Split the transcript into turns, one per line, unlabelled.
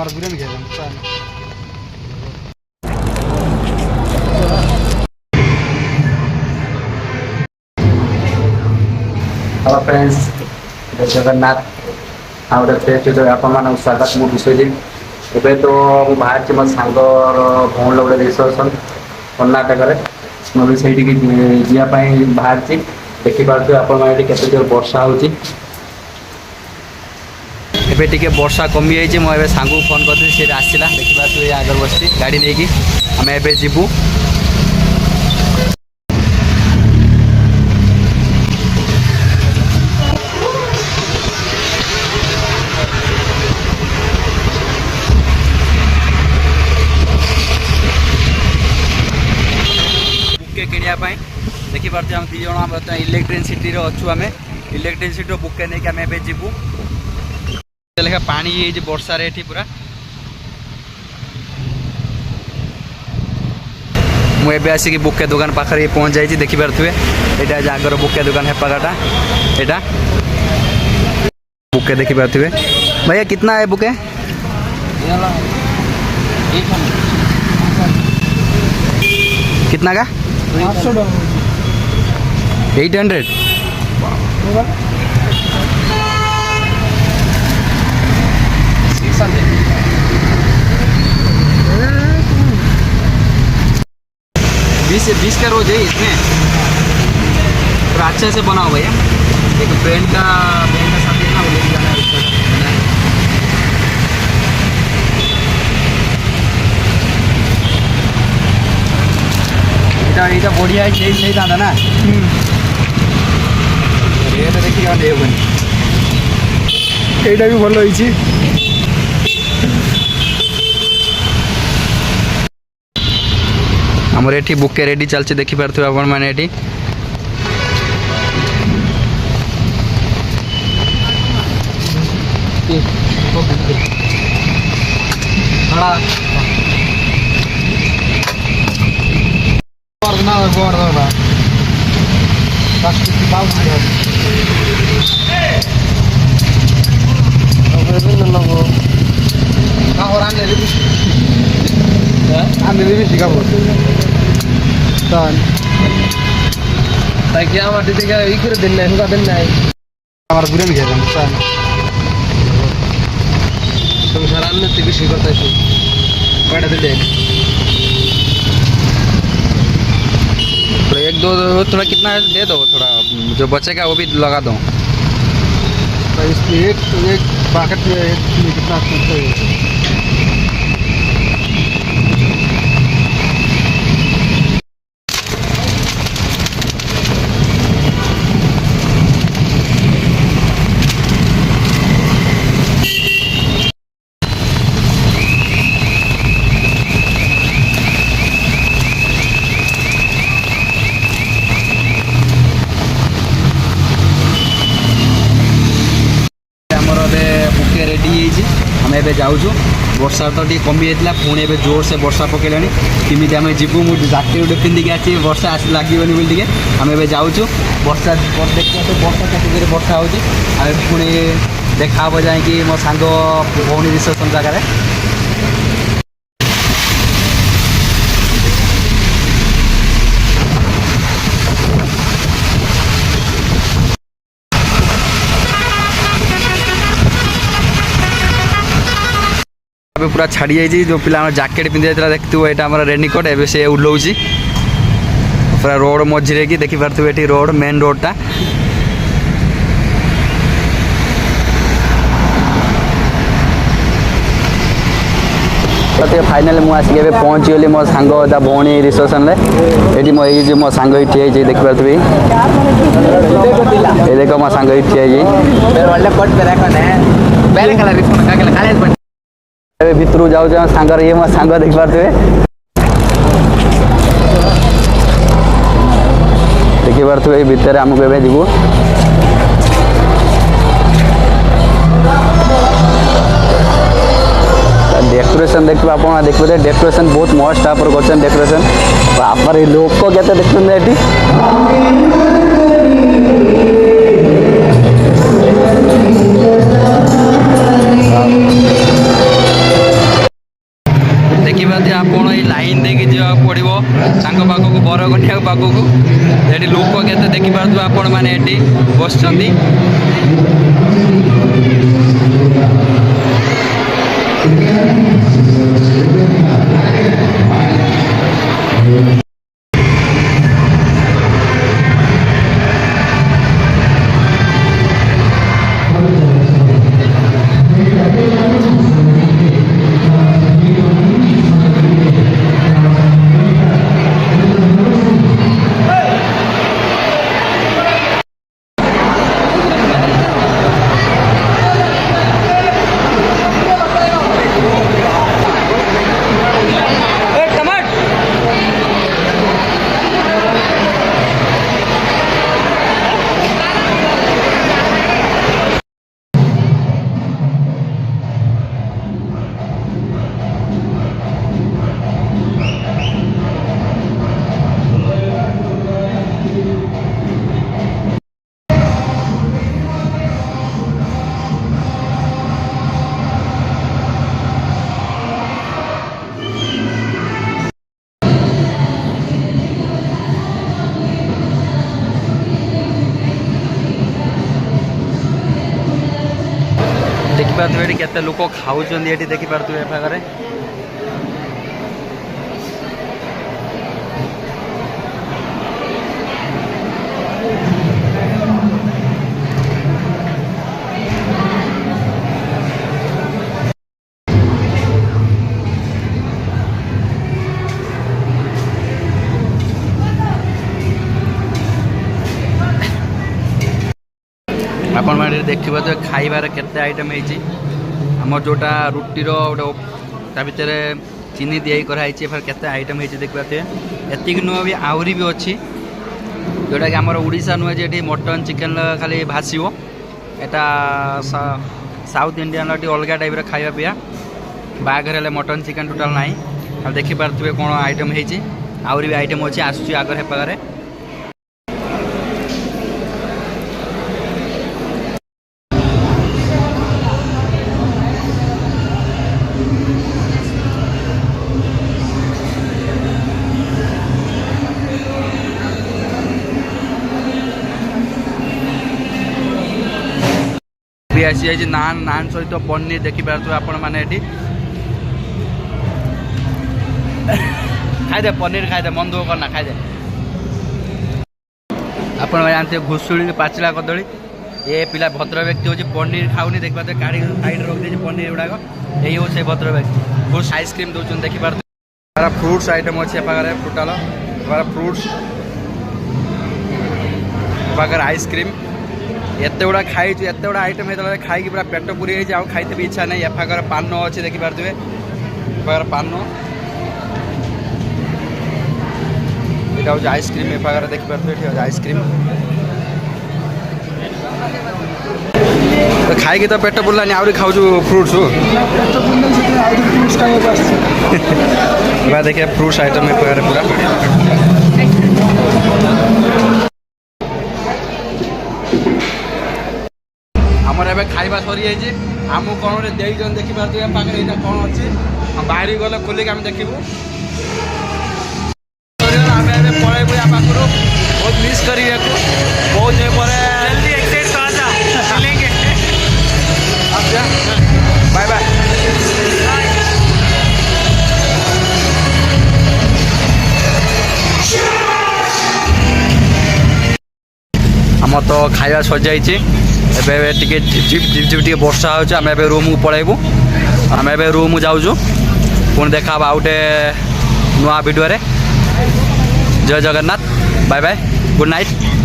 আমার বিরিয়ানি খেলাম চান।
हेलो फ्रेंड्स, जय जगन्नाथ। ଆଉ ଗୋଟେ ଫେଷ୍ଟ ଭିତରେ ଆପଣମାନଙ୍କୁ ସ୍ୱାଗତ। ମୁଁ ବିଶ୍ୱଜିତ। ଏବେ ତ ମୁଁ ବାହାରିଛି ମୋ ସାଙ୍ଗର ଭଉଣୀର ଗୋଟେ ରିସେପ୍ସନ୍ କର୍ଣ୍ଣାଟକରେ। ମୁଁ ବି ସେଇଠିକି ଯିବା ପାଇଁ ବାହାରିଛି। ଦେଖିପାରୁଥିବେ ଆପଣମାନେ ଏଠି କେତେ ଜୋର ବର୍ଷା ହେଉଛି। ଏବେ ଟିକେ ବର୍ଷା କମିଯାଇଛି। ମୁଁ ଏବେ ସାଙ୍ଗକୁ ଫୋନ୍ କରିଥିଲି, ସେଇଟା ଆସିଲା। ଦେଖିପାରୁଥିବେ ଏ ଆଗରେ ବସିଛି ଗାଡ଼ି ନେଇକି। ଆମେ ଏବେ ଯିବୁ। बुके किणापी देखिपे आम दीज बर्तमान इलेक्ट्रिसिटी अच्छु आम इलेक्ट्रिसिटी बुके नहीं आम ए जीवु लेखा पानी वर्षार ये पूरा मुझे आसिक बुके दुकान पाखे पहुँच जाइए। देखिपे यहाँ आगर बुके दुकान है पाटा यहाँ बुके देखिपे। भैया कितना है बुके? कितना का? 800। बीस का रोज है इसमें। तो अच्छे से बनाओ भैया। एक पेंट का साथ ना वो लेके जाना है। এটা বড়িয়া সেই সেই দাদা না রেট দেখি কেমন দেবনি
এইটা भी ভালো হয়েছে।
আমার এটি বুকে রেডি চলছে। দেখিপারে আপনার মানে এটি
আমার দিদিকে ই করে দিন নাই হুকা দিন নাই আমার বিরিয়ানি খেলাম চান। সংসার আনতে বেশি করতেছি কয়টা দিলে
एक दो थोड़ा कितना है दे दो। थोड़ा जो बचेगा वो भी लगा दो।
तो इसमें एक पैकेट में कितना है?
आम ए जाऊँ वर्षा तो टी कमी जाता पुणी ए जोर से वर्षा पकड़ा केमी आम जीवु मुझे जाके गोटे पिंधिकी आसी वर्षा आस लगे बोली आम ए जाऊँ वर्षा देखते वर्षा केते वर्षा हो पुणी देखा जाए मो सांग भौणी रिसेप्शन जगार पूरा छाड़ी जाइए। जो पिला जैकेट पिंधि जाता देखते यहाँ आम रेनिकोट ए से उल्लाऊँ पूरा रोड मझे कि देखिपे ये रोड मेन रोडटा फाइनाली मुझे पहुँची गली मो सांग भौणी रिसेप्सन ये मो सांग ठिया देखिपे ये देख मो सांग ठिया भितर जाऊँ सांगर ये मो सांग देखिपे देखिपे भितर आमको ए जीवु डेकोरेशन देखिए आप देखिए डेकोरेशन बहुत मस्त आप कर डेकोरेशन आप लोक के देखते देखिए आपण ये लाइन देखिए जा पड़ो पाखक बरगंठिया पाखक ये लोक के देखिपे आपण मैंने बस देखिपे ये केते लोक खाऊँ ये देखिपे ए पाखे आपण मैंने देखिए तो खाइबार केते आइटम होमर जोटा रुटीर गोटे भितर चीनी दिया कराई फिर केते आइटम होती देखिए एतिक नुह भी आहरी भी अच्छी जोटा कि आमर ओडिशा नुहे जे मटन चिकेन खाली भाषो यहाँ साउथ इंडियन अलग टाइप खाଇବା पिया बाघर मटन चिकेन टोटाल ना देखिपे कौन आइटम होती आहरी भी आइटम अच्छी आसूँ आगे पाखे आसी जाइए नान नान सहित पनीर देखिपे आपण मैंने खाईदे पनीर खाईदे मन दुख करना खाईदे आप जानते घुसुड़ी पाचिला कदली ये पिला भद्र व्यक्ति हूँ पनीर खाऊनी देखिए गाड़ी साइड रखी पनीर गुड़ाक यही हूँ से भद्र व्यक्ति बहुत आइसक्रीम दौरान देखिए फ्रुट्स आइटम अच्छे पाखे टोटाल फ्रुट्स पाखे आइसक्रीम एत गुड़ा खाई एत गुड़ा आइटम होता खाई पूरा पेट पूरी खाई भी इच्छा नहीं एफागर पान अच्छे देखिपे पान यहाँ हूँ आइसक्रीम एफागर देखिपे आइसक्रीम तो खाई तो पेट पुरलानी आहरी खाऊ फ्रुट्स देखिए फ्रुट्स आइटम एफागर पूरा आमर खाଇବା सरी जाइए आमको कौन देन देखिपे पाखे कौन अच्छी बाहरी गले खोलिक आम देखू आम पलैबू या पाखर बहुत मिस कर बहुत दिन पर बाय बाय आम तो खाଇବା सरी जाइए एबे टिके झिप झिप झिप टिके वर्षा हो आम ए रूम को पलैबू आम ए रूम जाऊँ पुणी देखा आउटे नुआ video Jai Jagannath bye bye good night.